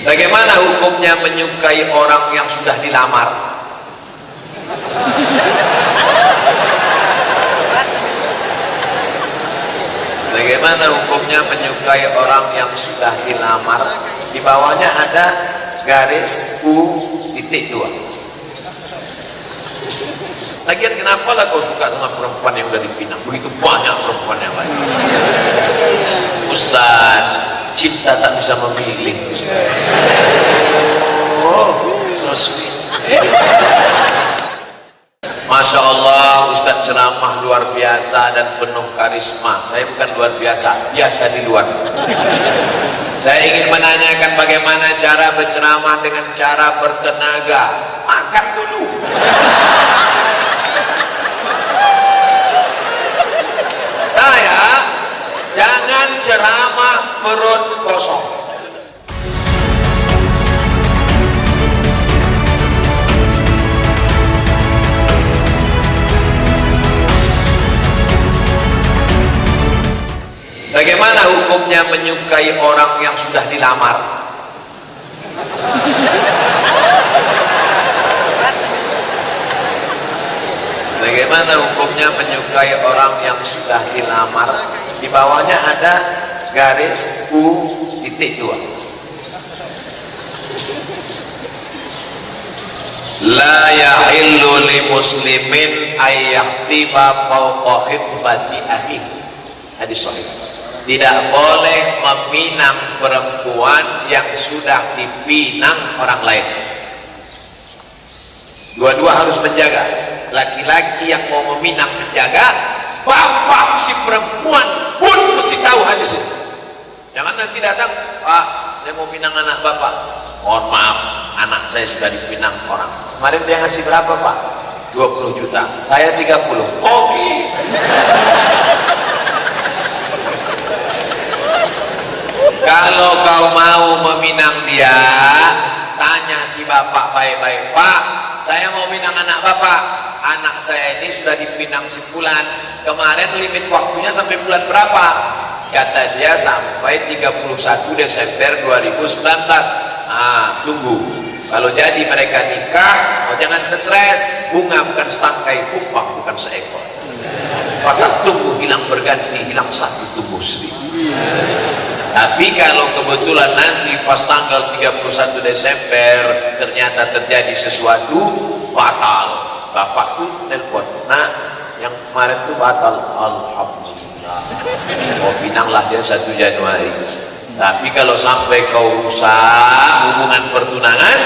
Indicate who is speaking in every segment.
Speaker 1: Bagaimana hukumnya menyukai orang yang sudah dilamar? Bagaimana hukumnya menyukai orang yang sudah dilamar? Di bawahnya ada garis U.2. Lagian kenapa lah kau suka sama perempuan yang udah dipinang? Begitu banyak perempuan yang lain. Ustaz, cinta tak bisa memilih, Ustaz. Oh, so sweet. Masya Allah, Ustaz ceramah luar biasa dan penuh karisma. Saya bukan luar biasa, biasa di luar. Saya ingin menanyakan bagaimana cara berceramah dengan cara bertenaga. Makan dulu. Saya jangan ceramah perut kosong. Bagaimana hukumnya menyukai orang yang sudah dilamar? Bagaimana hukumnya menyukai orang yang sudah dilamar? Di bawahnya ada garis U.2. La yahillu li muslimin ayyahtiba fawqa khitbati akhihi. Hadis sahih. Tidak boleh meminang perempuan yang sudah dipinang orang lain. Dua-dua harus menjaga. Laki-laki yang mau meminang menjaga, bapak si perempuan pun mesti tahu hadis ini. Jangan nanti datang, Pak, saya mau pinang anak bapak. Mohon maaf, anak saya sudah dipinang orang. Kemarin dia ngasih berapa, Pak? 20 juta. Saya 30. Oke. Kalau kau mau meminang dia, tanya si bapak baik-baik, Pak, saya mau minang anak bapak. Anak saya ini sudah dipinang sebulan. Kemarin limit waktunya sampai bulan berapa? Kata dia sampai 31 Desember 2019. Tunggu. Kalau jadi mereka nikah, jangan stres. Bunga bukan setangkai, upah bukan seekor. Maka tumbuh hilang berganti, hilang satu tumbuh seribu. Tapi kalau kebetulan nanti pas tanggal 31 Desember ternyata terjadi sesuatu fatal, bapak tuh nelpon, nah yang kemarin tuh batal, alhamdulillah, oh pinanglah dia 1 Januari. Tapi kalau sampai kau rusak hubungan pertunangan,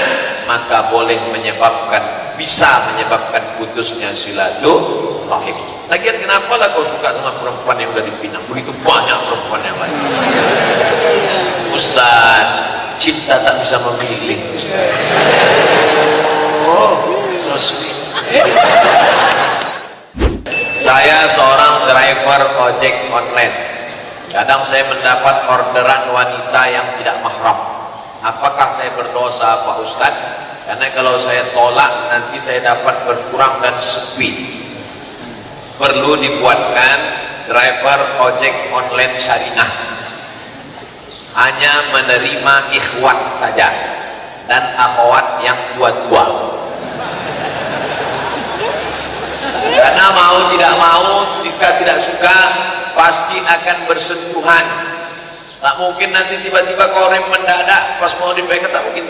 Speaker 1: maka boleh bisa menyebabkan putusnya silaturahim. Lagian kenapa lah kau suka sama perempuan yang udah dipinang? Begitu banyak perempuan yang lain. Ustaz, cinta tak bisa memilih, Ustaz. Oh, so sweet. Saya seorang driver ojek online. Kadang saya mendapat orderan wanita yang tidak mahram. Apakah saya berdosa, Pak Ustaz? Karena kalau saya tolak nanti saya dapat berkurang dan sepi. Perlu dibuatkan driver ojek online syariah, hanya menerima ikhwat saja dan akhwat yang tua-tua. Karena mau tidak mau, jika tidak suka pasti akan bersentuhan. Tak mungkin nanti tiba-tiba kau rem mendadak pas mau dipegang, tak mungkin.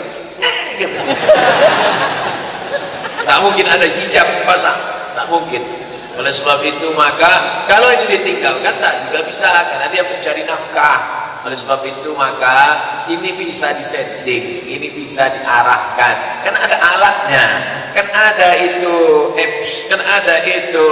Speaker 1: Tak mungkin ada hijab pasang, tak mungkin. Oleh sebab itu maka kalau ini ditinggalkan tak juga bisa, karena dia mencari nafkah. Oleh sebab itu maka ini bisa disetting, ini bisa diarahkan. Kan ada alatnya, kan ada itu apps, kan ada itu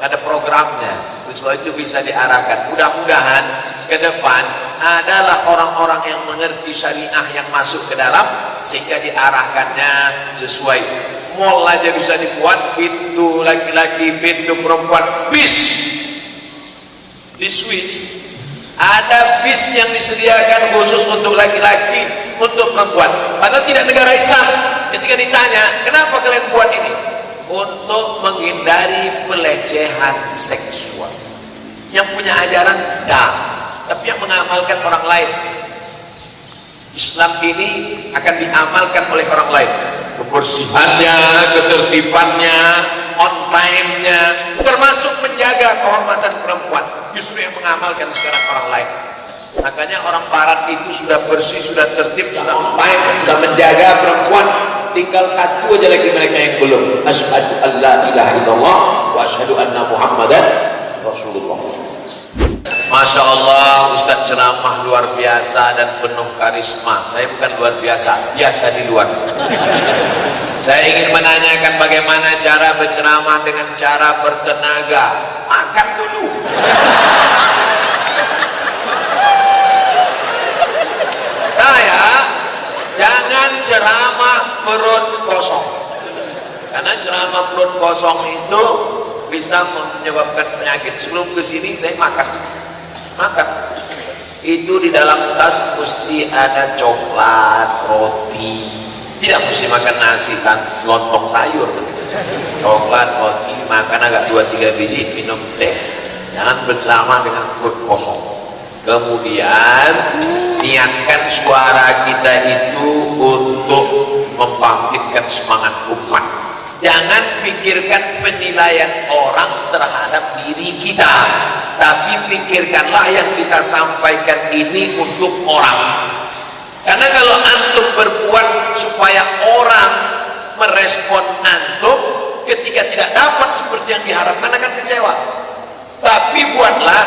Speaker 1: ada programnya. Oleh sebab itu bisa diarahkan. Mudah-mudahan ke depan adalah orang-orang yang mengerti syariah yang masuk ke dalam, sehingga diarahkannya sesuai. Mall aja bisa dibuat, pintu laki-laki, pintu perempuan, bis. Di Swiss ada bis yang disediakan khusus untuk laki-laki, untuk perempuan. Padahal tidak negara Islam. Ketika ditanya, kenapa kalian buat ini? Untuk menghindari pelecehan seksual. Yang punya ajaran tidak, tapi yang mengamalkan orang lain. Islam ini akan diamalkan oleh orang lain. Kebersihannya, ketertibannya, on time-nya, termasuk menjaga kehormatan perempuan. Justru yang mengamalkan sekarang orang lain. Makanya orang barat itu sudah bersih, sudah tertib, sudah on time, sudah menjaga perempuan. Tinggal satu aja lagi mereka yang belum. Asyhadu an la ilaha illallah wa asyhadu anna Muhammadan Rasulullah. Masya Allah, Ustadz ceramah luar biasa dan penuh karisma. Saya bukan luar biasa, biasa di luar. Saya ingin menanyakan bagaimana cara berceramah dengan cara bertenaga. Makan dulu. Saya jangan ceramah perut kosong, karena ceramah perut kosong itu bisa menyebabkan penyakit. Sebelum kesini saya makan itu di dalam tas mesti ada coklat, roti, tidak mesti makan nasi kan, lontong sayur, coklat, roti, makan agak 2-3 biji, minum teh. Jangan bersama dengan perut kosong. Kemudian niatkan suara kita itu untuk membangkitkan semangat umat. Jangan pikirkan penilaian orang terhadap diri kita, tapi pikirkanlah yang kita sampaikan ini untuk orang. Karena kalau antum berbuat supaya orang merespon antum, ketika tidak dapat seperti yang diharapkan akan kecewa. Tapi buatlah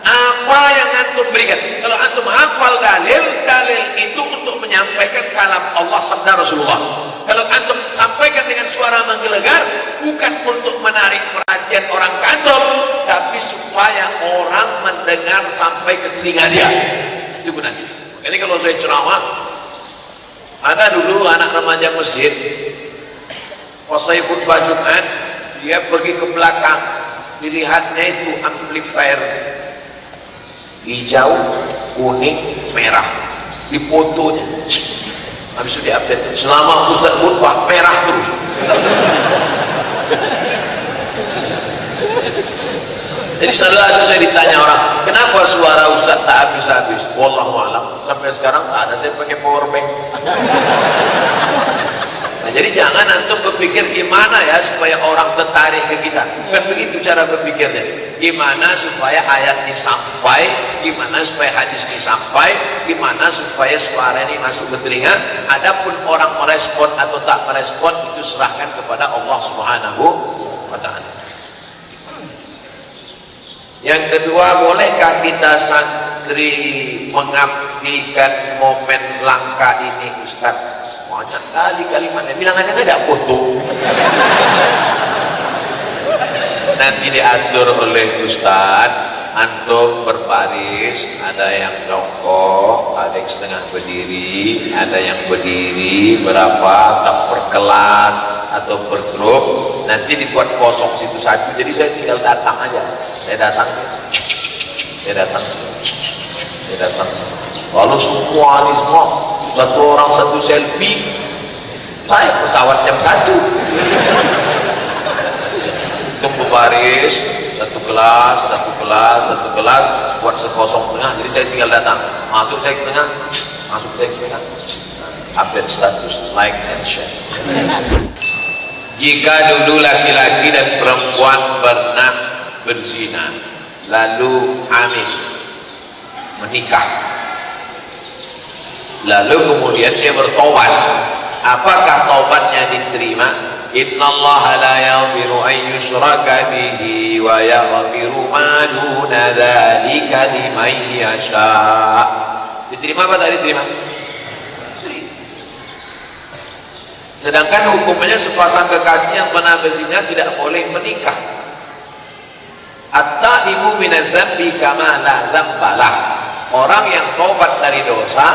Speaker 1: apa yang antum berikan. Kalau antum hafal dalil itu untuk menyampaikan kalam Allah sabda Rasulullah. Kalau antum sampaikan dengan suara menggelegar, bukan untuk menarik perhatian orang ke antum, tapi supaya orang mendengar sampai ke telinga dia. Itu gunanya. Jadi kalau saya ceramah, ada dulu anak remaja masjid, pas saya khutbah Jumat, dia pergi ke belakang, dilihatnya itu amplifier hijau, kuning, merah, di fotonya. Habis itu diupdate, selama Ustaz khutbah merah terus. Jadi selalu saya ditanya orang, kenapa suara Ustaz tak habis-habis? Wallahu a'lam, sampai sekarang tak ada saya pakai power bank. Nah, jadi jangan antum berpikir gimana ya supaya orang tertarik ke kita. Bukan begitu cara berpikirnya. Gimana supaya ayat ini sampai, gimana supaya hadis ini sampai, gimana supaya suara ini masuk ke telinga. Adapun orang merespon atau tak merespon itu serahkan kepada Allah Subhanahu wa ta'ala. Yang kedua, bolehkah kita santri mengabdikan momen langka ini Ustaz? Banyak kali kalimatnya, bilang aja nggak ada foto. Nanti diatur oleh Ustaz, antum berbaris, ada yang jongkok, ada yang setengah berdiri, ada yang berdiri berapa, tak per kelas atau per grup. Nanti dibuat kosong situ satu, jadi saya tinggal datang aja. Saya datang. Lalu semua ini semua, satu orang satu selfie, saya pesawat jam 1. Tunggu baris, satu kelas, buat sekosong tengah, jadi saya tinggal datang. Masuk saya ke tengah, update status, like and share. Jika dulu laki-laki dan perempuan pernah berzina, lalu hamil, menikah, lalu kemudian dia bertobat, apakah taubatnya diterima? Innallaha la yaghfiru an yushraka bihi wa yaghfiru ma duna dzalika liman yasha. Diterima apa tak diterima? Sedangkan hukumnya sepasang kekasih yang pernah berzina tidak boleh menikah. At-taibu minadz-dzambi kama la dzambalah. Orang yang tobat dari dosa,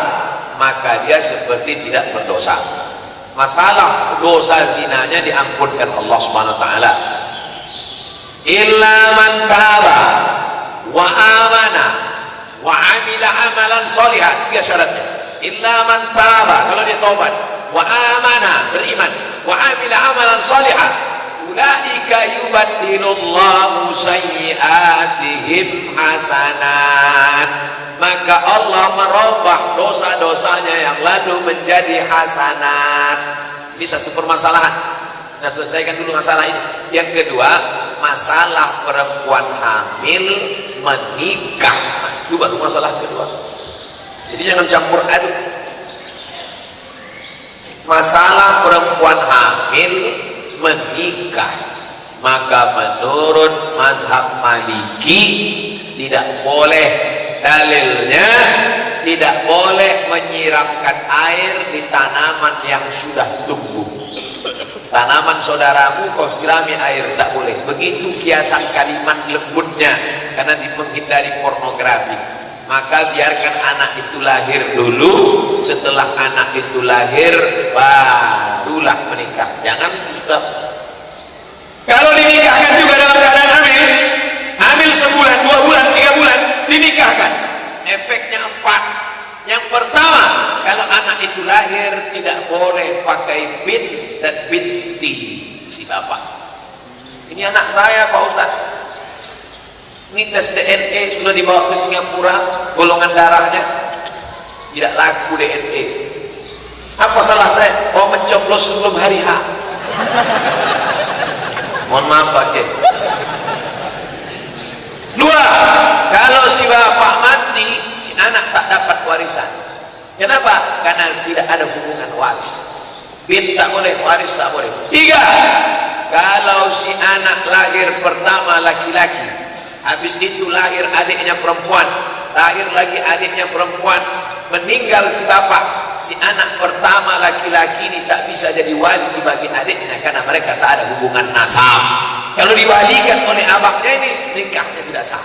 Speaker 1: maka dia seperti tidak berdosa. Masalah dosa zinanya diampunkan Allah Subhanahu wa taala. Illa man taba wa amana wa amila amalan shalihan. Tiga syaratnya. Illa man taba, kalau dia tobat, wa amana, beriman, wa amila amalan shalihan, ulaika yubaddilullahu sayyi'atihim hasanat. maka Allah merubah dosa-dosanya yang lalu menjadi hasanat. Ini satu permasalahan. Kita selesaikan dulu masalah ini. Yang kedua, masalah perempuan hamil menikah. Itu baru masalah kedua. Jadi jangan campur aduk. Masalah perempuan hamil menikah, maka menurut mazhab Maliki tidak boleh, dalilnya tidak boleh menyiramkan air di tanaman yang sudah tumbuh. Tanaman saudaramu kau sirami air, tak boleh. Begitu kiasan kalimat lembutnya, karena menghindari pornografi. Maka biarkan anak itu lahir dulu. Setelah anak itu lahir barulah menikah. Jangan sudah. Kalau dinikahkan juga dalam keadaan hamil sebulan, 2 bulan, 3 bulan, dinikahkan. Efeknya 4. Yang pertama, kalau anak itu lahir tidak boleh pakai bint dan binti si bapak. Ini anak saya Pak Ustaz. Ini tes DNA sudah dibawa ke Singapura, golongan darahnya tidak laku DNA. Apa salah saya? Oh, mencoblos sebelum hari H. Mohon maaf Pak G. 2, kalau si bapak mati, si anak tak dapat warisan. Kenapa? Karena tidak ada hubungan waris. Bin tak boleh, waris tak boleh. 3, kalau si anak lahir pertama laki-laki, habis itu lahir adiknya perempuan, lahir lagi adiknya perempuan, meninggal si bapak, si anak pertama laki-laki ini tak bisa jadi wali bagi adiknya karena mereka tak ada hubungan nasab. Kalau diwalikan oleh abangnya ini, nikahnya tidak sah.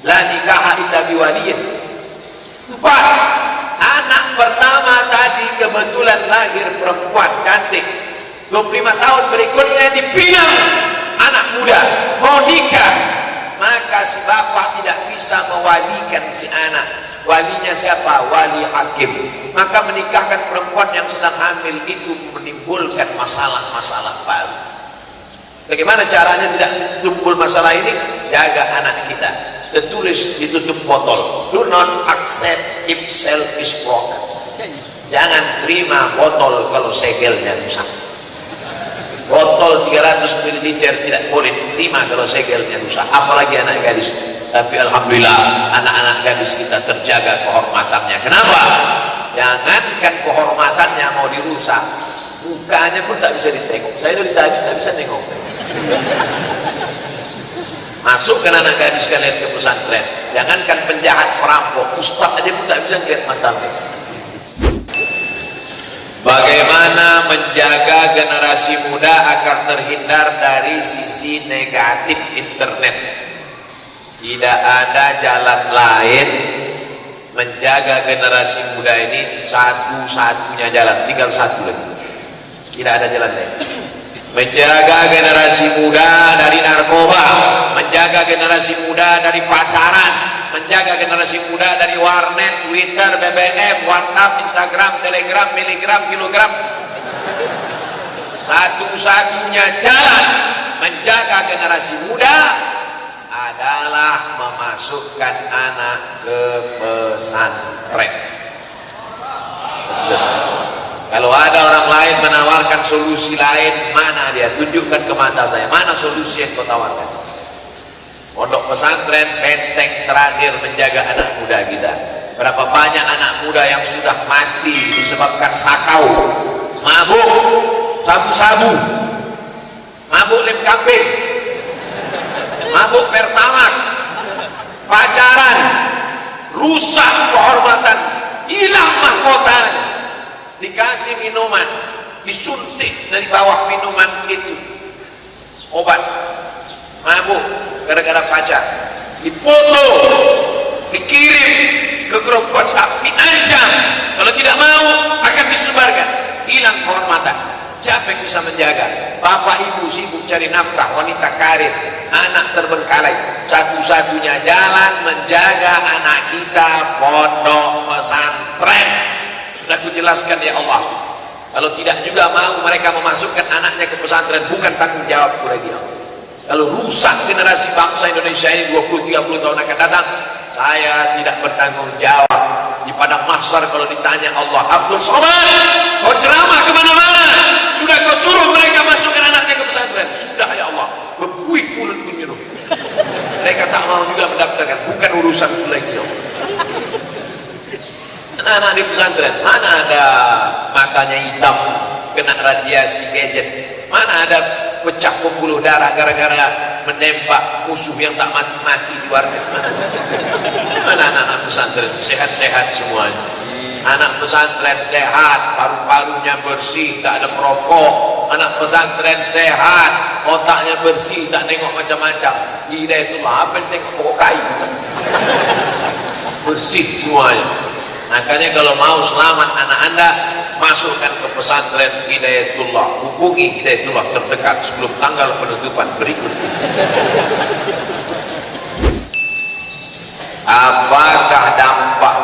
Speaker 1: La nikah illa biwaliyin. 4, anak pertama tadi kebetulan lahir perempuan cantik, 25 tahun berikutnya dipinang anak muda, mau nikah, maka si bapak tidak bisa mewalikan si anak. Walinya siapa? Wali hakim. Maka menikahkan perempuan yang sedang hamil itu menimbulkan masalah-masalah baru. Bagaimana caranya tidak timbul masalah ini? Jaga anak kita. Tertulis ditutup botol, do not accept if cell is broken. Jangan terima botol kalau segelnya rusak. Botol 300 ml tidak boleh diterima kalau segelnya rusak, apalagi anak gadis. Tapi alhamdulillah anak-anak gadis kita terjaga kehormatannya. Kenapa? Jangankan kehormatannya mau dirusak, mukanya pun tak bisa ditengok. Saya dari tadi tak bisa tengok. Masukkan anak gadis kalian ke pesantren. Jangankan penjahat, perampok, ustaz aja pun tak bisa lihat matanya. Bagaimana menjaga generasi muda agar terhindar dari sisi negatif internet? Tidak ada jalan lain menjaga generasi muda ini, satu-satunya jalan, tinggal satu lagi. Tidak ada jalan lain. Menjaga generasi muda dari narkoba, menjaga generasi muda dari pacaran, menjaga generasi muda dari warnet, Twitter, BBM, WhatsApp, Instagram, Telegram, miligram, kilogram. Satu-satunya jalan menjaga generasi muda adalah memasukkan anak ke pesantren. Kalau ada orang lain menawarkan solusi lain, mana dia? Tunjukkan ke mata saya, mana solusi yang kau tawarkan? Pondok pesantren benteng terakhir menjaga anak muda kita. Berapa banyak anak muda yang sudah mati disebabkan sakau, mabuk, sabu-sabu, mabuk lem kambing, mabuk pertamak, pacaran, rusak kehormatan, hilang mahkotanya. Dikasih minuman, disuntik dari bawah minuman itu obat, mabuk gara-gara pacar, dipoto, dikirim ke grup WhatsApp, diancam kalau tidak mau akan disebarkan. Hilang kehormatan. Siapa yang bisa menjaga? Bapak ibu sibuk cari nafkah, wanita karir, anak terbengkalai. Satu-satunya jalan menjaga anak kita pondok pesantren. Sudah aku jelaskan ya Allah. Kalau tidak juga mau mereka memasukkan anaknya ke pesantren, bukan tanggung jawabku lagi ya Allah. Kalau rusak generasi bangsa Indonesia ini 20-30 tahun akan datang, saya tidak bertanggung jawab di padang mahsyar kalau ditanya Allah, Abdul Somad, kau ceramah kemana-mana, sudah kau suruh mereka masukkan anaknya ke pesantren? Sudah ya Allah. Berbuih mulut menyuruh. Mereka tak mau juga mendaftarkan, bukan urusan lagi. Anak-anak di pesantren, mana ada matanya hitam kena radiasi gadget, mana ada pecah pembuluh darah gara-gara menembak musuh yang tak mati-mati di warnet, mana anak-anak pesantren sehat-sehat semuanya. Anak pesantren sehat, paru-parunya bersih, tak ada merokok. Anak pesantren sehat, otaknya bersih, tak nengok macam-macam. Hidayatullah, apa yang tengok pokok kayu, bersih semuanya. Makanya kalau mau selamat anak anda, masukkan ke pesantren Hidayatullah, hubungi Hidayatullah terdekat sebelum tanggal penutupan berikut. Apakah dampak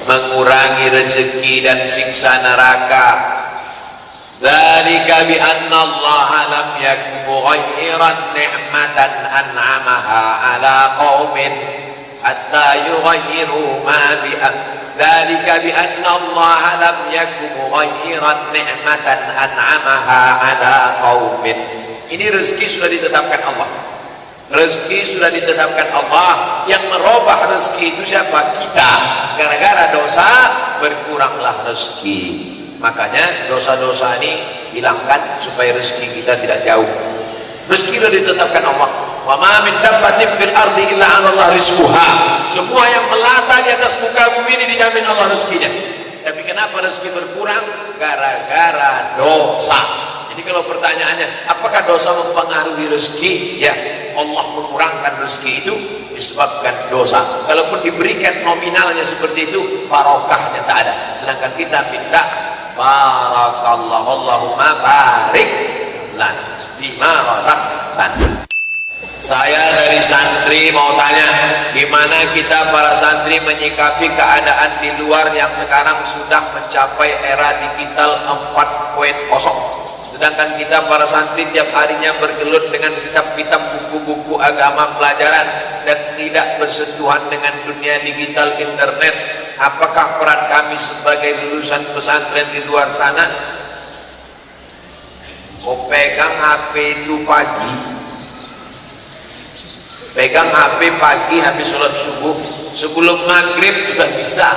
Speaker 1: mengurangi rezeki dan siksa neraka? Dzalika bi anna Allah lam yakun mughayyiran ni'matan an'amaha ala qaumin hatta yughayyiru ma bi dzalika bi anna Allah lam yakun mughayyiran ni'matan an'amaha ala qaumin. Ini rezeki sudah ditetapkan Allah. Rezeki sudah ditetapkan Allah. Yang merubah rezeki itu siapa? Kita. Gara-gara dosa berkuranglah rezeki. Makanya dosa-dosa ini hilangkan supaya rezeki kita tidak jauh. Rezeki sudah ditetapkan Allah. Wa ma min dabbatin fil ardi illa 'ala Allah rizquha. Semua yang melata di atas muka bumi ini dijamin Allah rezekinya. Tapi kenapa rezeki berkurang? Gara-gara dosa. Jadi kalau pertanyaannya, apakah dosa mempengaruhi rezeki? Ya, Allah mengurangkan rezeki itu disebabkan dosa. Kalaupun diberikan nominalnya seperti itu, barokahnya tak ada. Sedangkan kita minta barakallahu, Allahumma barik lana fima razaqtana. Saya dari santri mau tanya, gimana kita para santri menyikapi keadaan di luar yang sekarang sudah mencapai era digital 4.0, sedangkan kita para santri tiap harinya bergelut dengan kitab-kitab buku-buku agama pelajaran dan tidak bersentuhan dengan dunia digital internet. Apakah peran kami sebagai lulusan pesantren di luar sana? Oh, pegang HP itu pagi, pegang HP pagi habis sholat subuh, sebelum maghrib sudah bisa,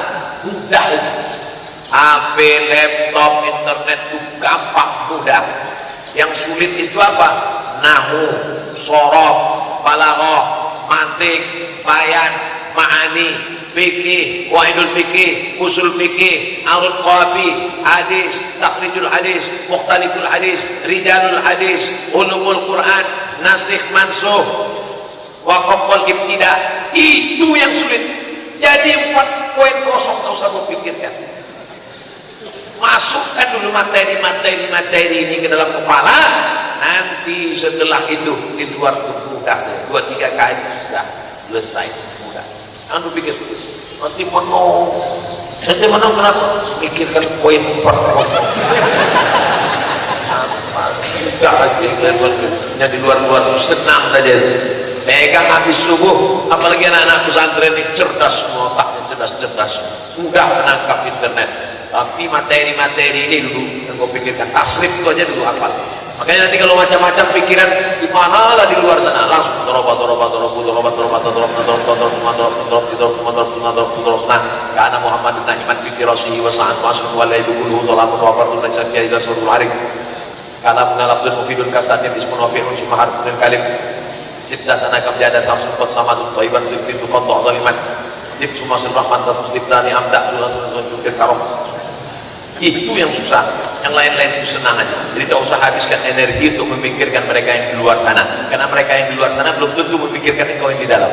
Speaker 1: mudah itu. HP, laptop, internet itu gampang, mudah. Yang sulit itu apa? Nahu, sorof, balaghah, mantik, bayan, ma'ani, fikih, wahidul fikih, usul fikih, arud qafi, hadis, takhrijul hadis, mukhtaliful hadis, rijalul hadis, ulumul Quran, nasikh mansuh, waqaf wal ibtida. Itu yang sulit. Jadi 4.0 tak usah berpikirkan. Masukkan dulu materi ini ke dalam kepala, nanti setelah itu di luar mudah, 2-3 kali sudah selesai, mudah. Anu pikir nanti menong kenapa? Pikirkan poin 4.0. Sudah aja yang di luar senang saja. Pegang habis subuh, apalagi anak-anak pesantren ini cerdas semua, otaknya cerdas, mudah menangkap internet. Tapi materi-materi ini dulu yang kau pikirkan, tasrif itu aja dulu hafal. Makanya nanti kalau macam-macam pikiran di mana lah di luar sana, langsung dorobat karena Muhammad na'iman fi firasihi wa sa'at ma'asun wa laibu kulluhu dhalamun wa fardun laisa fiha idza surul harik kalam nalabdun mufidun kastatin ismun wa fi'lun summa harfun kalim sitta sana kam jada samsun qad samadun thayyiban zikri tu qad zaliman dib summa rahman tafus dibdani amda sunan karom. Itu yang susah, yang lain-lain itu senang aja. Jadi tak usah habiskan energi untuk memikirkan mereka yang di luar sana, karena mereka yang di luar sana belum tentu memikirkan engkau yang di dalam.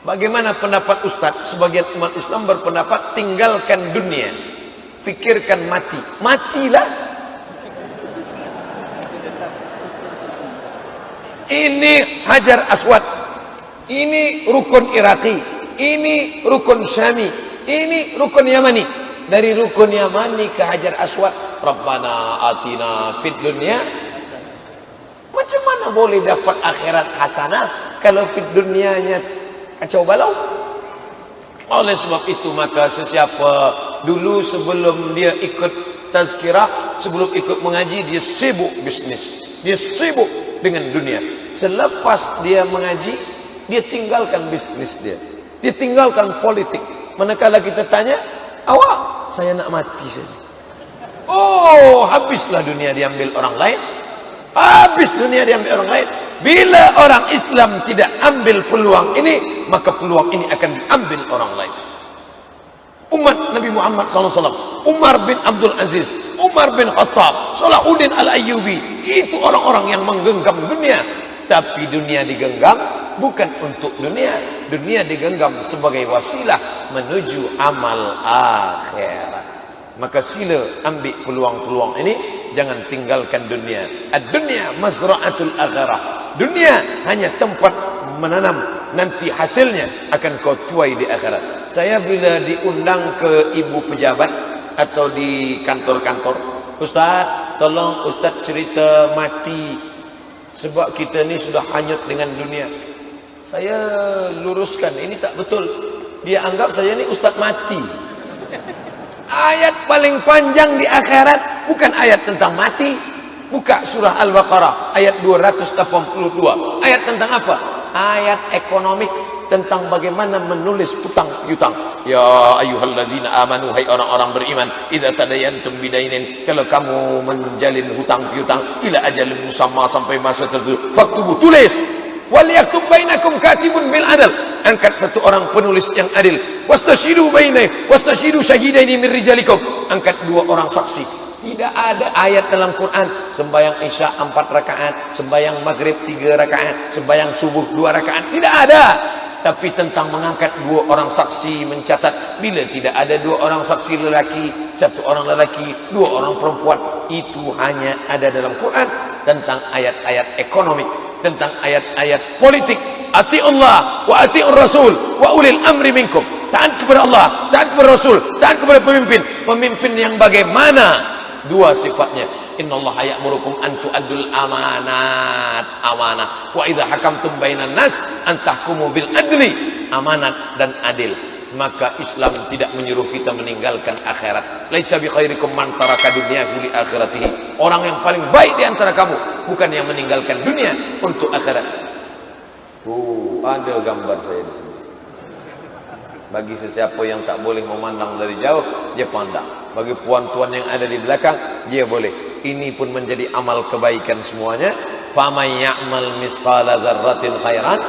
Speaker 1: Bagaimana pendapat Ustadz? Sebagian umat Islam berpendapat tinggalkan dunia, fikirkan mati. Matilah. Ini Hajar Aswad, ini rukun Iraki, ini rukun Syami, ini rukun Yamani. Dari rukun Yamani ke Hajar Aswad, Rabbana atina fid dunya
Speaker 2: Macam mana boleh dapat akhirat hasanah kalau fid dunianya kacau balau? Oleh sebab itu maka sesiapa dulu sebelum dia ikut tazkirah, sebelum ikut mengaji, dia sibuk bisnis, dia sibuk dengan dunia. Selepas dia mengaji, dia tinggalkan bisnis dia tinggalkan politik. Manakala kita tanya, awak, saya nak mati saja. Oh, habislah dunia diambil orang lain. Habis dunia diambil orang lain. Bila orang Islam tidak ambil peluang ini, maka peluang ini akan diambil orang lain. Umat Nabi Muhammad SAW, Umar bin Abdul Aziz, Umar bin Khattab, Salahuddin Al-Ayyubi, itu orang-orang yang menggenggam dunia. Tapi dunia digenggam bukan untuk dunia. Dunia digenggam sebagai wasilah menuju amal akhirat. Maka sila ambil peluang-peluang ini, jangan tinggalkan dunia. Ad-dunya mazra'atul akhirah. Dunia hanya tempat menanam, nanti hasilnya akan kau tuai di akhirat. Saya bila diundang ke ibu pejabat atau di kantor-kantor, Ustaz, tolong Ustaz cerita mati, sebab kita ni sudah hanyut dengan dunia. Saya luruskan, ini tak betul. Dia anggap saya ni Ustaz mati. Ayat paling panjang di akhirat bukan ayat tentang mati. Buka surah Al-Baqarah ayat 282. Ayat tentang apa? Ayat ekonomik, tentang bagaimana menulis hutang piutang. Ya ayyuhalladzina amanu, hai orang-orang beriman, idza tadayantum bidainin, kalau kamu menjalin hutang piutang ila ajalin musamma, sampai masa tertentu, faktubu, tulis. Wal yaktub bainakum katibun bil adl, angkat satu orang penulis yang adil. Wastashidu wastashidu syahidaini min rijalikum, angkat dua orang saksi. Tidak ada ayat dalam Quran sembahyang isya 4 rakaat, sembahyang maghrib 3 rakaat, sembahyang subuh 2 rakaat. Tidak ada. Tapi tentang mengangkat dua orang saksi, mencatat. Bila tidak ada dua orang saksi lelaki, satu orang lelaki, dua orang perempuan, itu hanya ada dalam Quran tentang ayat-ayat ekonomi, tentang ayat-ayat politik. Ati'ullah wa ati'ur rasul wa ulil amri minkum. Taat kepada Allah, taat kepada Rasul, taat kepada pemimpin. Pemimpin yang bagaimana? Dua sifatnya. Innallaha ya'murukum an tu'addul amanat, amanah. Wa idza hakamtum bainan nas an tahkumu bil adli, amanat dan adil. Maka Islam tidak menyuruh kita meninggalkan akhirat. Laisa bi khairikum man taraka dunyahu li akhiratihi. Orang yang paling baik di antara kamu bukan yang meninggalkan dunia untuk akhirat. Ada gambar saya di sini. Bagi sesiapa yang tak boleh memandang dari jauh, dia pandang. Bagi puan-tuan yang ada di belakang, dia boleh. Ini pun menjadi amal kebaikan semuanya. Faman ya'mal misqala dzarratin khairan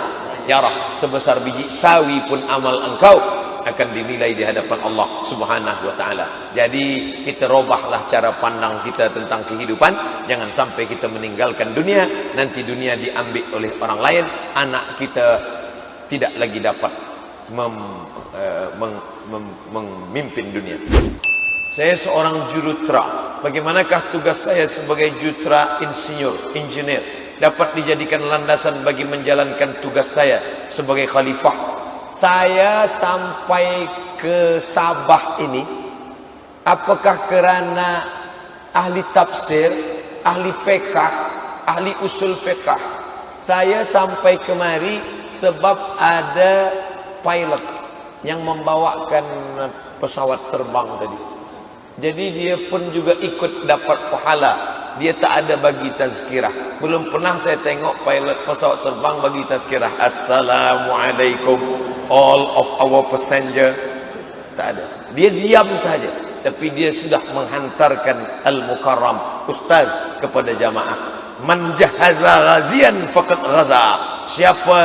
Speaker 2: yarah. Sebesar biji sawi pun amal engkau akan dinilai di hadapan Allah Subhanahu wa taala. Jadi kita robahlah cara pandang kita tentang kehidupan. Jangan sampai kita meninggalkan dunia, nanti dunia diambil oleh orang lain, anak kita tidak lagi dapat memimpin dunia. Saya seorang jurutera. Bagaimanakah tugas saya sebagai jurutera engineer dapat dijadikan landasan bagi menjalankan tugas saya sebagai khalifah? Saya sampai ke Sabah ini apakah kerana ahli tafsir, ahli fiqh, ahli usul fiqh? Saya sampai kemari sebab ada pilot yang membawakan pesawat terbang tadi. Jadi dia pun juga ikut dapat pahala. Dia tak ada bagi tazkirah. Belum pernah saya tengok pilot pesawat terbang bagi tazkirah. Assalamualaikum all of our passenger. Tak ada. Dia diam saja. Tapi dia sudah menghantarkan al-mukarram ustaz kepada jamaah. Man jahaza ghazian faqad ghaza. Siapa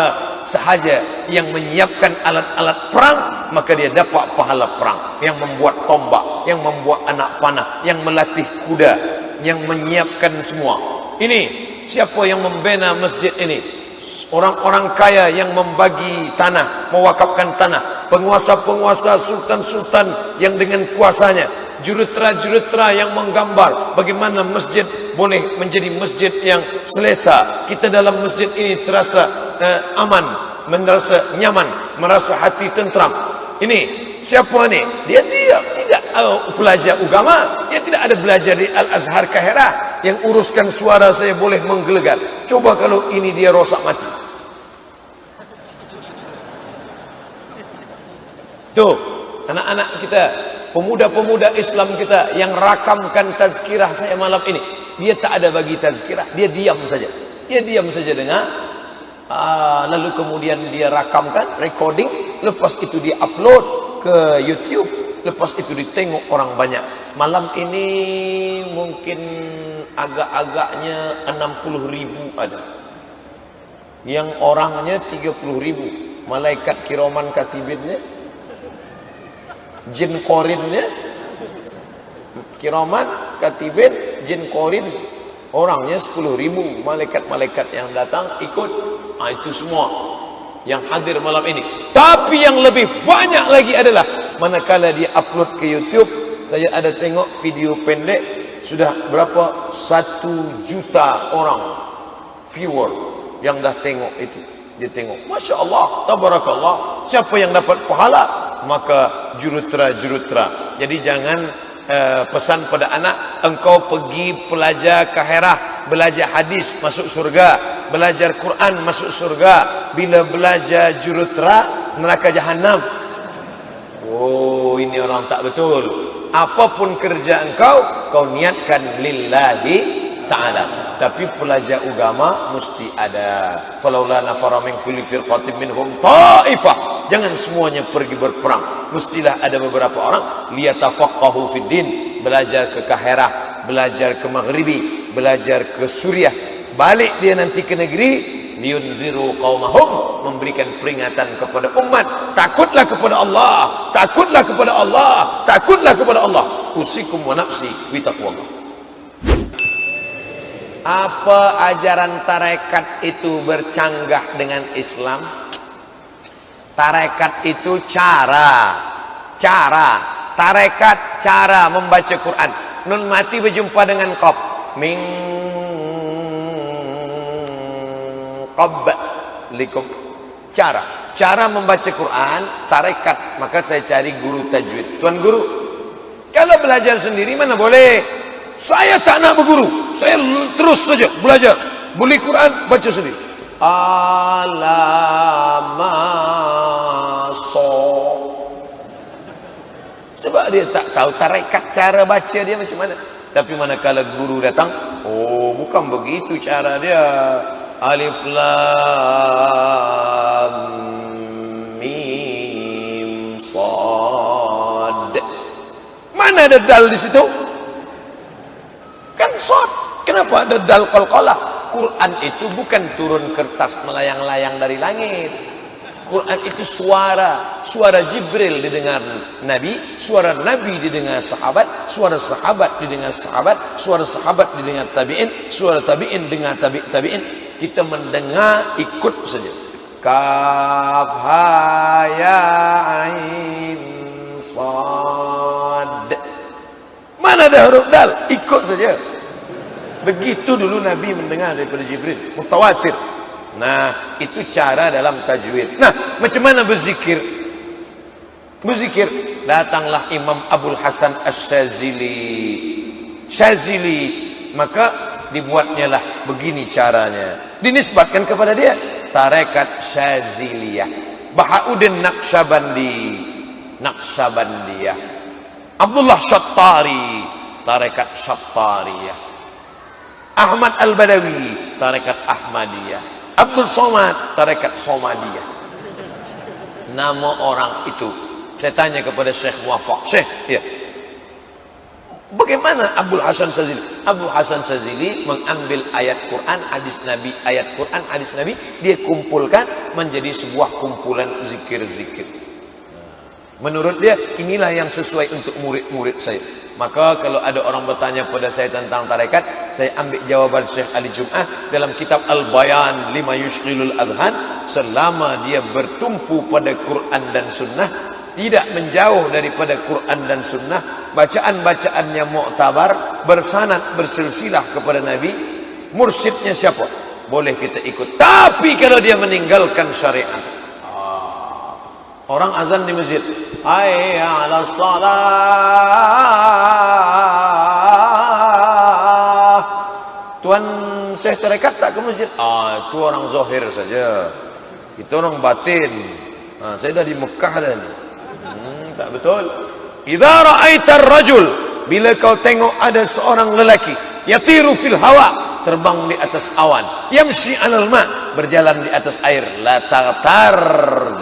Speaker 2: sahaja yang menyiapkan alat-alat perang, maka dia dapat pahala perang. Yang membuat tombak, yang membuat anak panah, yang melatih kuda, yang menyiapkan semua. Ini siapa yang membina masjid ini? Orang-orang kaya yang membagi tanah, mewakafkan tanah, penguasa-penguasa, sultan-sultan yang dengan kuasanya, jurutera-jurutera yang menggambar bagaimana masjid boleh menjadi masjid yang selesa. Kita dalam masjid ini terasa aman, merasa nyaman, merasa hati tentram. Ini siapa ni? Dia tidak pelajar agama, dia tidak ada belajar di Al-Azhar Kahirah, yang uruskan suara saya boleh menggelegar. Coba kalau ini dia rosak mati. Tuh, anak-anak kita, pemuda-pemuda Islam kita yang rakamkan tazkirah saya malam ini, dia tak ada bagi tazkirah, dia diam saja. Dia diam saja dengar, lalu kemudian dia rakamkan, recording, lepas itu dia upload ke YouTube, lepas itu ditengok orang banyak. Malam ini mungkin agak-agaknya 60.000 ada, yang orangnya 30.000, malaikat kiraman katibinnya, jin korinnya, kiraman katibin, jin korin, orangnya 10.000, malaikat-malaikat yang datang ikut. Itu semua yang hadir malam ini. Tapi yang lebih banyak lagi adalah manakala dia upload ke YouTube, saya ada tengok video pendek, sudah berapa 1 juta orang viewer yang dah tengok itu. Dia tengok, Masya Allah, Tabarakallah. Siapa yang dapat pahala? Maka jurutera. Jadi jangan pesan pada anak, engkau pergi pelajar kahirah, belajar hadis masuk surga, belajar Quran masuk surga, bila belajar jurutera neraka jahanam. Oh, ini orang tak betul. Apapun kerja engkau, kau niatkan lillahi ta'ala. Tapi pelajar agama mesti ada. Falaula nafara min kulli firqatin minhum ta'ifah. Jangan semuanya pergi berperang. Mestilah ada beberapa orang liyatafaqahu fid din, belajar ke Kahirah, belajar ke Maghribi, belajar ke Suriah. Balik dia nanti ke negeri, liyunziru qaumahum, memberikan peringatan kepada umat. Takutlah kepada Allah, takutlah kepada Allah, takutlah kepada Allah. Usikum wa nafsi bi taqwallah. Apa ajaran tarekat itu bercanggah dengan Islam? Tarekat itu cara tarekat, cara membaca Quran. Nun mati berjumpa dengan qab, min qablikum. Cara membaca Quran, tarekat. Maka saya cari guru tajwid. Tuan guru, kalau belajar sendiri mana boleh. Saya tak nak berguru, saya terus saja belajar. Beli Quran, baca sendiri. Alamaso. Sebab dia tak tahu tarekat, cara baca dia macam mana. Tapi manakala guru datang, oh bukan begitu cara dia. Alif lam mim sad. Mana ada dal di situ? Kan sad. Kenapa ada dal qalqalah? Quran itu bukan turun kertas melayang-layang dari langit. Quran itu suara Jibril didengar Nabi, suara Nabi didengar sahabat, suara sahabat didengar sahabat, suara sahabat didengar tabi'in, suara tabi'in dengar tabi'in. Kita mendengar, ikut saja. Kaf ha ya ain sad. Mana ada huruf dal? Ikut saja. Begitu dulu Nabi mendengar daripada Jibril, mutawatir. Nah, itu cara dalam tajwid. Nah, macam mana berzikir? Berzikir, datanglah Imam Abul Hasan Asy-Syazili. Maka dibuatnya lah begini caranya. Dinisbatkan kepada dia tarekat Syaziliyah. Bahauddin Naqsyabandiyah. Abdullah Syattari, tarekat Syattariyah. Ahmad Al-Badawi, tarekat Ahmadiyah. Abdul Somad, tarekat Somadiyah. Nama orang itu. Saya tanya kepada Syekh Muwaffaq, Syekh, ya, bagaimana Abdul Hasan Syazili? Abdul Hasan Syazili mengambil ayat Quran, hadis Nabi, ayat Quran, hadis Nabi, dia kumpulkan menjadi sebuah kumpulan zikir-zikir. Menurut dia, inilah yang sesuai untuk murid-murid saya. Maka kalau ada orang bertanya pada saya tentang tarekat, saya ambil jawaban Syekh Ali Jum'ah dalam kitab Al-Bayan lima yushghilul adhan. Selama dia bertumpu pada Quran dan Sunnah, tidak menjauh daripada Quran dan Sunnah, bacaan-bacaannya mu'tabar, bersanad, bersilsilah kepada Nabi, mursyidnya siapa? Boleh kita ikut. Tapi kalau dia meninggalkan syariat, orang azan di masjid, hayya 'alas salah, syekh tarekat tak ke masjid? Itu orang zahir saja. Kita orang batin. Saya dah di Mekah dah ni. Tak betul. Idza ra'aita ar-rajul, bila kau tengok ada seorang lelaki yatiru fil hawa, terbang di atas awan, yamshi 'alal ma, berjalan di atas air, la tartar,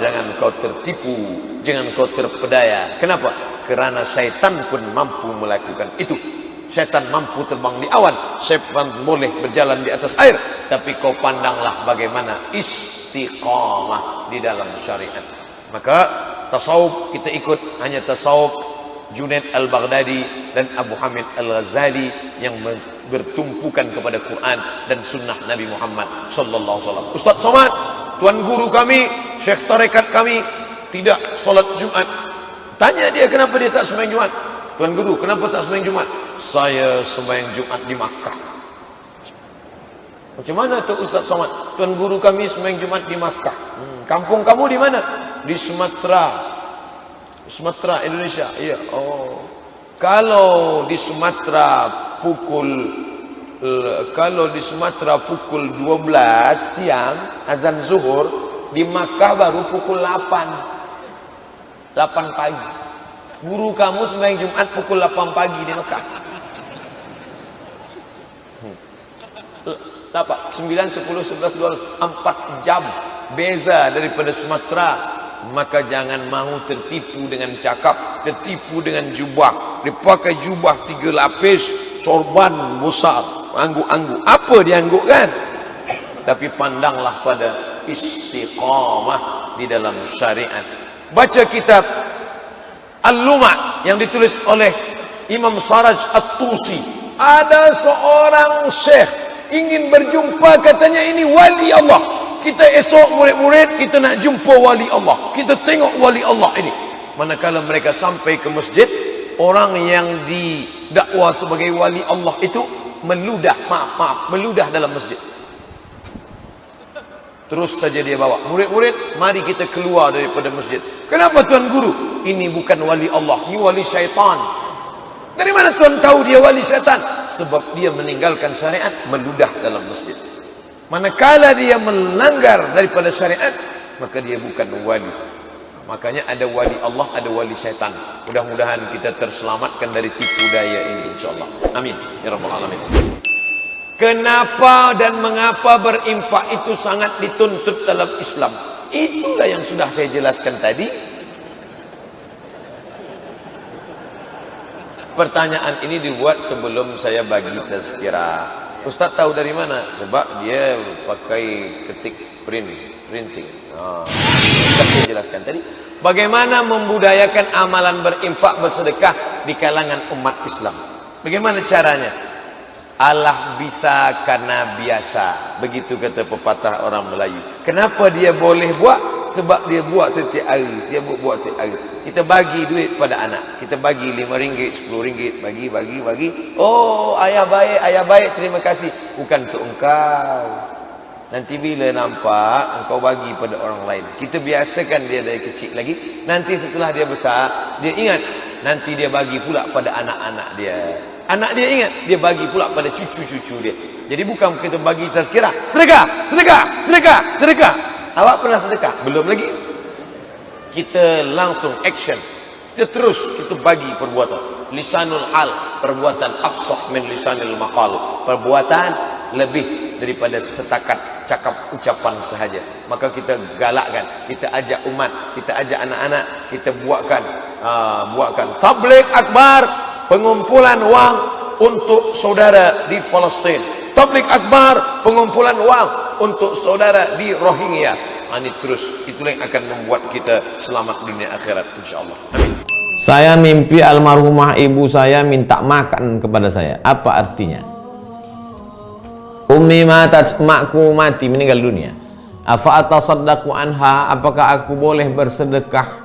Speaker 2: jangan kau tertipu, jangan kau terpedaya. Kenapa? Kerana syaitan pun mampu melakukan itu. Syaitan mampu terbang di awan, syaitan boleh berjalan di atas air, tapi kau pandanglah bagaimana istiqamah di dalam syariat. Maka tasawuf kita ikut hanya tasawuf Junaid al-Baghdadi dan Abu Hamid al-Ghazali yang bertumpukan kepada Quran dan sunnah Nabi Muhammad sallallahu alaihi wasallam. Ustaz Somad, tuan guru kami, syekh tarekat kami tidak solat Jumat. Tanya dia kenapa dia tak sembahyang Jumat. Tuan guru, kenapa tak sembahyang Jumat? Saya sembahyang Jumat di Makkah. Macam mana tu Ustaz Somad? Tuan guru kami sembahyang Jumat di Makkah. Kampung kamu di mana? Di Sumatera. Sumatera, Indonesia. Iya. Kalau di Sumatera pukul 12 siang azan zuhur, di Makkah baru pukul 8 pagi. Guru kamu sembahyang Jumat pukul 8 pagi di Makkah. 8, 9, 10, 11, 12, 4 jam beza daripada Sumatera. Maka jangan mahu tertipu dengan cakap, tertipu dengan jubah. Dia pakai jubah 3 lapis, sorban besar, angguk-angguk. Apa dia angguk kan? Tapi pandanglah pada istiqamah di dalam syariat. Baca kitab Al-Luma' yang ditulis oleh Imam Saraj At-Tusi. Ada seorang syekh ingin berjumpa, katanya ini wali Allah. Kita esok murid-murid kita nak jumpa wali Allah, kita tengok wali Allah ini. Manakala mereka sampai ke masjid, orang yang didakwa sebagai wali Allah itu meludah, meludah dalam masjid. Terus saja dia bawa murid-murid, mari kita keluar daripada masjid. Kenapa tuan guru? Ini bukan wali Allah, ini wali syaitan. Dari mana tuan tahu dia wali syaitan? Sebab dia meninggalkan syariat, meludah dalam masjid. Manakala dia melanggar daripada syariat, maka dia bukan wali. Makanya ada wali Allah, ada wali syaitan. Mudah-mudahan kita terselamatkan dari tipu daya ini, insyaAllah. Amin ya rabbal alamin. Kenapa dan mengapa berinfak itu sangat dituntut dalam Islam? Itulah yang sudah saya jelaskan tadi. Pertanyaan ini dibuat sebelum saya bagi tazkirah. Ustaz tahu dari mana? Sebab dia pakai ketik printing. Sudah saya jelaskan tadi. Bagaimana membudayakan amalan berinfak bersedekah di kalangan umat Islam? Bagaimana caranya? Allah bisa karena biasa. Begitu kata pepatah orang Melayu. Kenapa dia boleh buat? Sebab dia buat setiap hari. Dia buat setiap hari. Kita bagi duit pada anak. Kita bagi RM5, RM10. Bagi. Oh, ayah baik, terima kasih. Bukan untuk engkau. Nanti bila nampak, engkau bagi pada orang lain. Kita biasakan dia dari kecil lagi. Nanti setelah dia besar, dia ingat. Nanti dia bagi pula pada anak-anak dia. Anak dia ingat, dia bagi pula pada cucu-cucu dia. Jadi bukan kita bagi tazkirah, sedekah. Awak pernah sedekah? Belum lagi. Kita langsung action. Kita bagi perbuatan. Lisanul hal, perbuatan afsah min lisanil maqal. Perbuatan lebih daripada setakat cakap ucapan sahaja. Maka kita galakkan, kita ajak umat, kita ajak anak-anak, kita buatkan tabligh akbar, pengumpulan wang untuk saudara di Palestin. Tabligh akbar, pengumpulan wang untuk saudara di Rohingya. Ini terus, itulah yang akan membuat kita selamat dunia akhirat, insyaAllah. Amin.
Speaker 3: Saya mimpi almarhumah ibu saya minta makan kepada saya. Apa artinya? Ummi matat, makku mati, meninggal dunia. Afa atasaddaqu anha, apakah aku boleh bersedekah?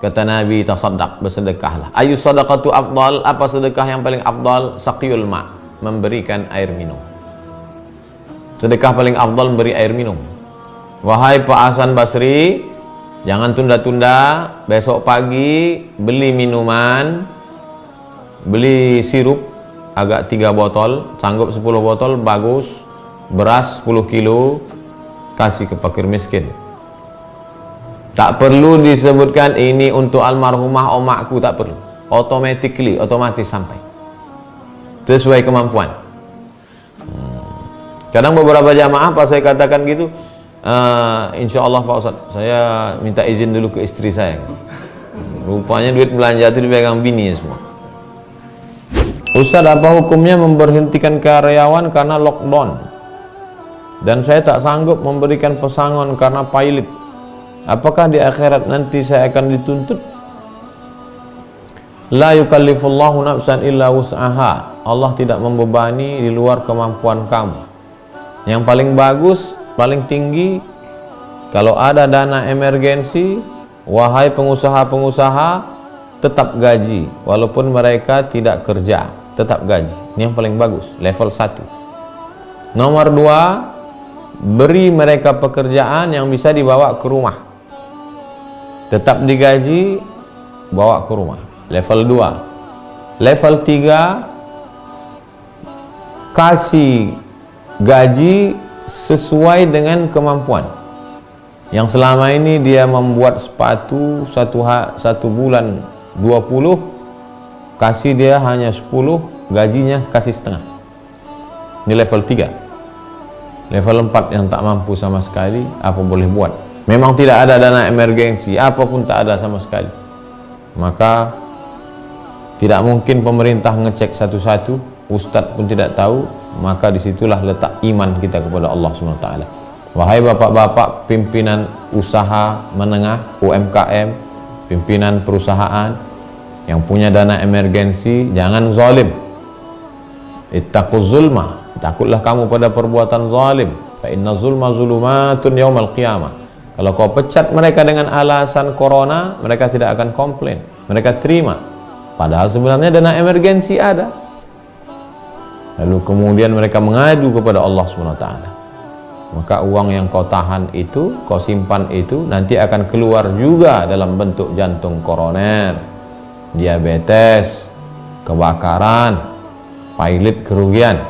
Speaker 3: Kata Nabi, tasaddaq, bersedekahlah. Ayu sadaqatu afdal, apa sedekah yang paling afdal? Saqiyul ma', memberikan air minum. Sedekah paling afdal memberi air minum. Wahai Pak Hasan Basri, jangan tunda-tunda, besok pagi beli minuman, beli sirup agak 3 botol, sanggup 10 botol, bagus. beras 10 kilo kasih ke fakir miskin. Tak perlu disebutkan ini untuk almarhumah omakku, tak perlu. Otomatis sampai sesuai kemampuan. Kadang beberapa jamaah pas saya katakan gitu, insya Allah Pak Ustadz, saya minta izin dulu ke istri saya. Rupanya duit belanja itu dipegang bini semua. Ustadz, apa hukumnya memberhentikan karyawan karena lockdown? Dan saya tak sanggup memberikan pesangon karena pilot. Apakah di akhirat nanti saya akan dituntut? La yukallifullahu nafsan illa wus'aha. Allah tidak membebani di luar kemampuan kamu. Yang paling bagus, paling tinggi, kalau ada dana emergensi, wahai pengusaha-pengusaha, tetap gaji walaupun mereka tidak kerja, tetap gaji. Ini yang paling bagus, level 1. Nomor 2, beri mereka pekerjaan yang bisa dibawa ke rumah, tetap digaji, bawa ke rumah. Level 2. Level 3, kasih gaji sesuai dengan kemampuan. Yang selama ini dia membuat sepatu satu bulan 20, kasih dia hanya 10, gajinya kasih setengah. Ini level 3. Level 4 yang tak mampu sama sekali, apa boleh buat? Memang tidak ada dana emergensi, apapun tak ada sama sekali, maka tidak mungkin pemerintah ngecek satu-satu, ustadz pun tidak tahu, maka disitulah letak iman kita kepada Allah SWT. Wahai bapak-bapak pimpinan usaha menengah, UMKM, pimpinan perusahaan yang punya dana emergensi, jangan zalim. Ittaquz zulma, takutlah kamu pada perbuatan zalim. Fa inna zulma zulumatun yaumal qiyamah. Kalau kau pecat mereka dengan alasan corona, mereka tidak akan komplain, mereka terima. Padahal sebenarnya dana emergensi ada. Lalu kemudian mereka mengadu kepada Allah SWT. Maka uang yang kau tahan itu, kau simpan itu, nanti akan keluar juga dalam bentuk jantung koroner, diabetes, kebakaran, pilot kerugian.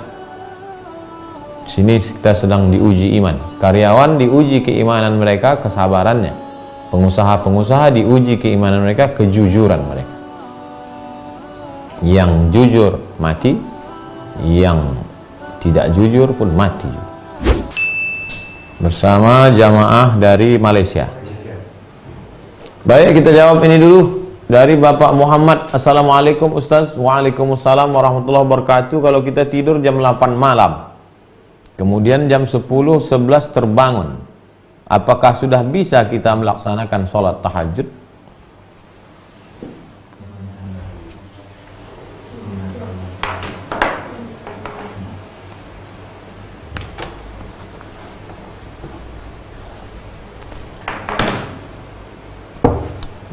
Speaker 3: Sini kita sedang diuji iman. Karyawan diuji keimanan mereka, kesabarannya. Pengusaha-pengusaha diuji keimanan mereka, kejujuran mereka. Yang jujur mati, yang tidak jujur pun mati. Bersama jamaah dari Malaysia. Baik, kita jawab ini dulu dari Bapak Muhammad. Assalamualaikum Ustaz. Waalaikumsalam warahmatullahi wabarakatuh. Kalau kita tidur jam 8 malam, kemudian jam 10-11 terbangun, apakah sudah bisa kita melaksanakan sholat tahajud?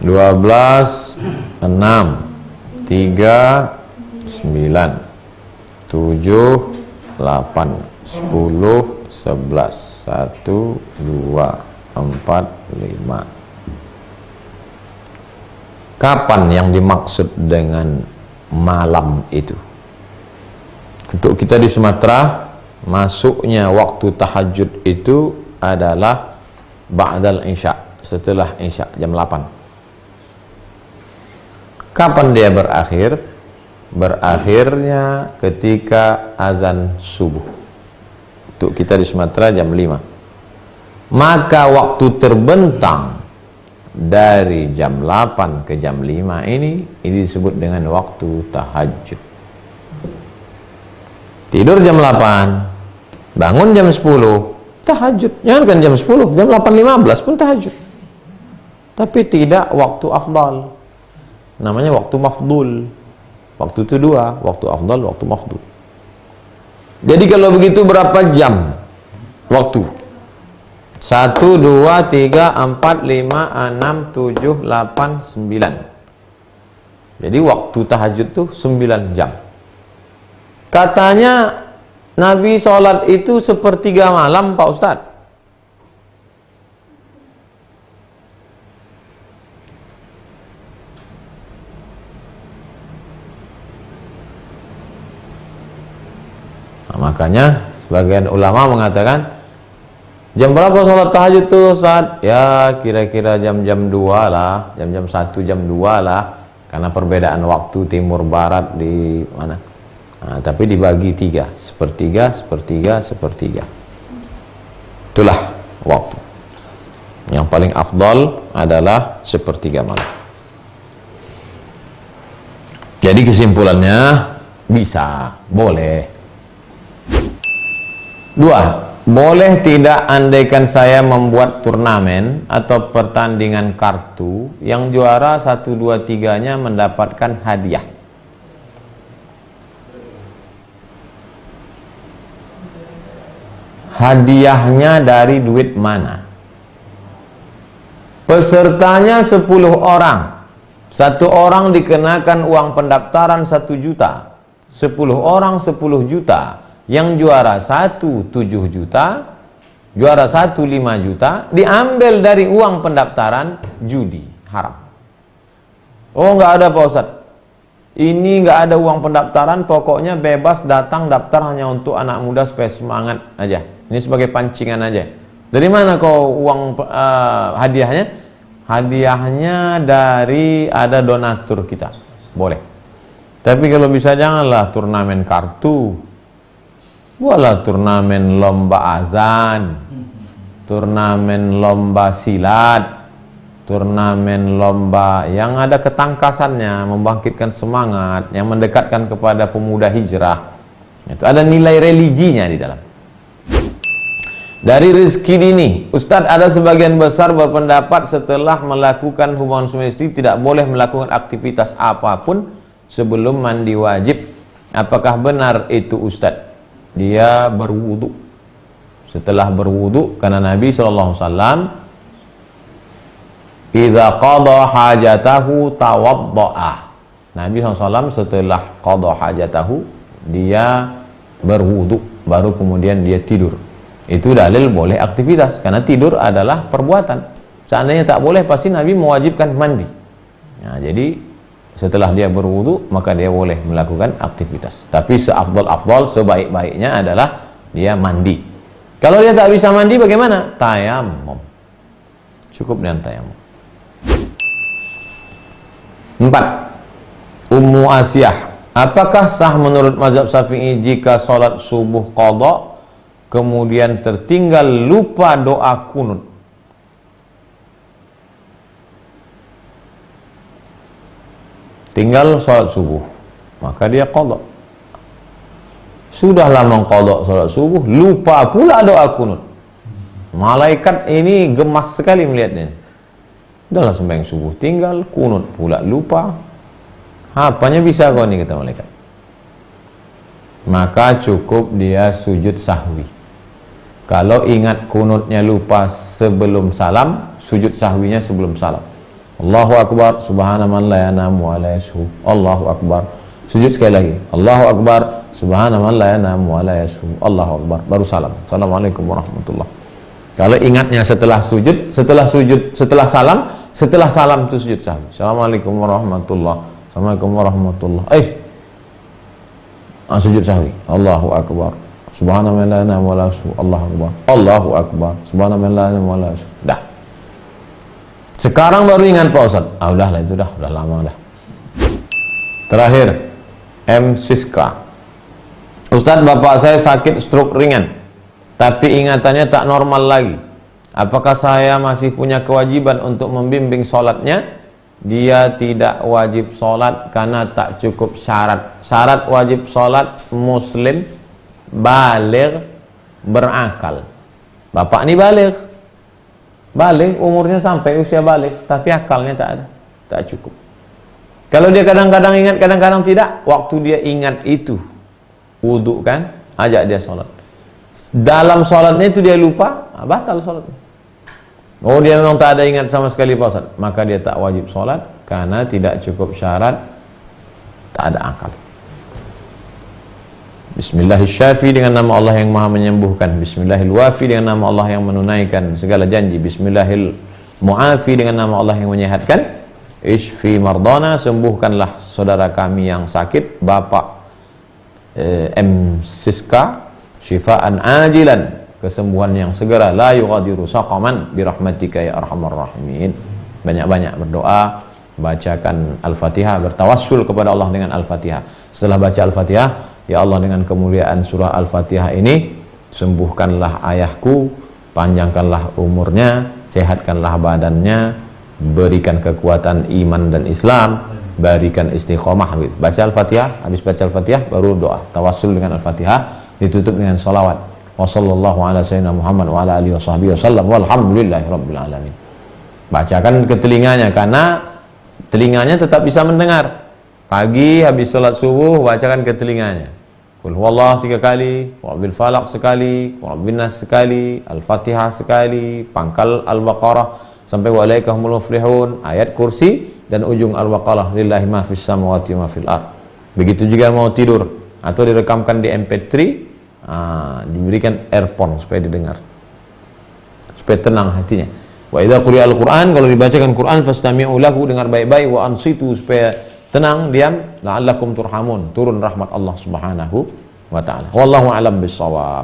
Speaker 3: Dua belas, 6, 3, 9, 7, 8, 10, 11, 1, 2, 4, 5. Kapan yang dimaksud dengan malam itu? Untuk kita di Sumatera, masuknya waktu tahajud itu adalah ba'dal isya, setelah isya jam 8. Kapan dia berakhir? Berakhirnya ketika azan subuh. Untuk kita di Sumatera jam 5. Maka waktu terbentang dari jam 8 ke jam 5 ini disebut dengan waktu tahajud. Tidur jam 8, bangun jam 10, tahajud. Jangan kan jam 10, jam 8.15 pun tahajud. Tapi tidak waktu afdal. Namanya waktu mafdul. Waktu itu dua, waktu afdal, waktu mafdul. Jadi kalau begitu berapa jam waktu? 1, 2, 3, 4, 5, 6, 7, 8, 9. Jadi waktu tahajud itu 9 jam. Katanya Nabi sholat itu sepertiga malam, Pak Ustadz. Nah, makanya Sebagian ulama mengatakan, jam berapa sholat tahajud tuh Ustaz? Ya kira-kira jam-jam 2 lah, jam-jam 1, jam 2 lah, karena perbedaan waktu timur barat di mana. Nah, tapi dibagi 3, sepertiga, sepertiga, sepertiga. Itulah waktu. Yang paling afdal adalah sepertiga malam. Jadi kesimpulannya bisa, boleh. 2. Boleh tidak andaikan saya membuat turnamen atau pertandingan kartu yang juara 1, 2, 3-nya mendapatkan hadiah? Hadiahnya dari duit mana? Pesertanya 10 orang. 1 orang dikenakan uang pendaftaran 1 juta. 10 orang 10 juta. Yang juara 1 7 juta, juara 1 5 juta, diambil dari uang pendaftaran judi, haram. Oh, nggak ada Pak Ustadz, ini nggak ada uang pendaftaran, pokoknya bebas datang daftar hanya untuk anak muda supaya semangat aja, ini sebagai pancingan aja. Dari mana kau uang hadiahnya? Hadiahnya dari ada donatur kita, boleh. Tapi kalau bisa janganlah turnamen kartu. Buatlah turnamen lomba azan, turnamen lomba silat, turnamen lomba yang ada ketangkasannya, membangkitkan semangat, yang mendekatkan kepada pemuda hijrah. Itu ada nilai religinya di dalam. Dari rezeki dini, Ustadz, ada sebagian besar berpendapat setelah melakukan hubungan suami istri tidak boleh melakukan aktivitas apapun sebelum mandi wajib. Apakah benar itu Ustadz? Dia berwudu. Setelah berwudu, karena Nabi SAW idza qada hajatahu tawadda'a. Nabi SAW setelah qada hajatahu, dia berwudu, baru kemudian dia tidur. Itu dalil boleh aktivitas, karena tidur adalah perbuatan. Seandainya tak boleh, pasti Nabi mewajibkan mandi. Nah, jadi setelah dia berwudu, maka dia boleh melakukan aktivitas. Tapi seafdal-afdal, sebaik-baiknya adalah dia mandi. Kalau dia tak bisa mandi, bagaimana? Tayamum. Cukup dengan tayamum. 4. Ummu Asiyah, apakah sah menurut mazhab Syafi'i jika sholat subuh qadha kemudian tertinggal lupa doa kunut? Tinggal sholat subuh, maka dia qadha. Sudahlah mengqadha sholat subuh, lupa pula doa kunut. Malaikat ini gemas sekali melihatnya. Udahlah sembahyang subuh tinggal, kunut pula lupa. Apanya bisa kau ini, kata malaikat. Maka cukup dia sujud sahwi. Kalau ingat kunutnya lupa sebelum salam, sujud sahwinya sebelum salam. Allahu Akbar, subhanaman la yanamu wa la yashu. Allahu Akbar. Sujud sekali lagi. Allahu Akbar, subhanaman la yanamu wa la yashu. Allahu Akbar. Baru salam. Assalamualaikum warahmatullah. Kalau ingatnya setelah sujud, setelah salam itu sujud sahwi. Assalamualaikum warahmatullah. Assalamualaikum warahmatullah. Sujud sahwi. Allahu Akbar. Subhanaman la yanamu wa la yashu. Allahu Akbar. Allahu Akbar. Subhanaman la yanamu wa la yashu. Dah. Sekarang baru ingat Pak Ustadz. Udahlah itu udah lama dah. Terakhir, M. Siska. Ustadz, bapak saya sakit stroke ringan, tapi ingatannya tak normal lagi. Apakah saya masih punya kewajiban untuk membimbing sholatnya? Dia tidak wajib sholat karena tak cukup syarat. Syarat wajib sholat muslim, baligh, berakal. Bapak ini baligh. Balik umurnya sampai usia balik, tapi akalnya tak ada, tak cukup. Kalau dia kadang-kadang ingat, kadang-kadang tidak, waktu dia ingat itu wudu kan, ajak dia sholat. Dalam sholatnya itu dia lupa, batal sholatnya. Oh, dia memang tak ada ingat sama sekali Pak Ustaz, maka dia tak wajib sholat karena tidak cukup syarat, tak ada akal. Bismillahirrahmanirrahim dengan nama Allah yang maha menyembuhkan. Bismillahirrahmanirrahim dengan nama Allah yang menunaikan segala janji. Bismillahirrahmanirrahim dengan nama Allah yang menyehatkan. Ishfi mardana, sembuhkanlah saudara kami yang sakit. Bapak M. Siska syifaan ajilan, kesembuhan yang segera, la yughadiru saqaman birahmatika ya arhamar rahimin. Banyak-banyak berdoa, bacakan Al-Fatihah, bertawassul kepada Allah dengan Al-Fatihah. Setelah baca Al-Fatihah, ya Allah dengan kemuliaan surah Al-Fatihah ini, sembuhkanlah ayahku, panjangkanlah umurnya, sehatkanlah badannya, berikan kekuatan iman dan Islam, berikan istiqomah. Baca Al-Fatihah, habis baca Al-Fatihah baru doa, tawassul dengan Al-Fatihah, ditutup dengan salawat. Wassallallahu ala sayyidina Muhammad wa ala alihi washabbihi wasallam walhamdulillahi rabbil alamin. Bacakan ke telinganya, karena telinganya tetap bisa mendengar. Pagi habis salat subuh bacakan ke telinganya. Qul huwallahu 3 kali, Qul bil falaq sekali, Qul bin nas sekali, Al-Fatihah sekali, pangkal Al-Baqarah sampai wa alaikahumul muflihun, ayat kursi dan ujung Al-Baqarah, lillahi ma fis samawati ma fil ard. Begitu juga mau tidur atau direkamkan di MP3, diberikan earphone supaya didengar, supaya tenang hatinya. Wa idza quri'a al-Qur'an, kalau dibacakan Quran fastami'u lahu, dengar baik-baik, wa ansitu, supaya tenang, diam, la'allakum turhamun, turun rahmat Allah Subhanahu wa taala. Wallahu a'lam bissawab.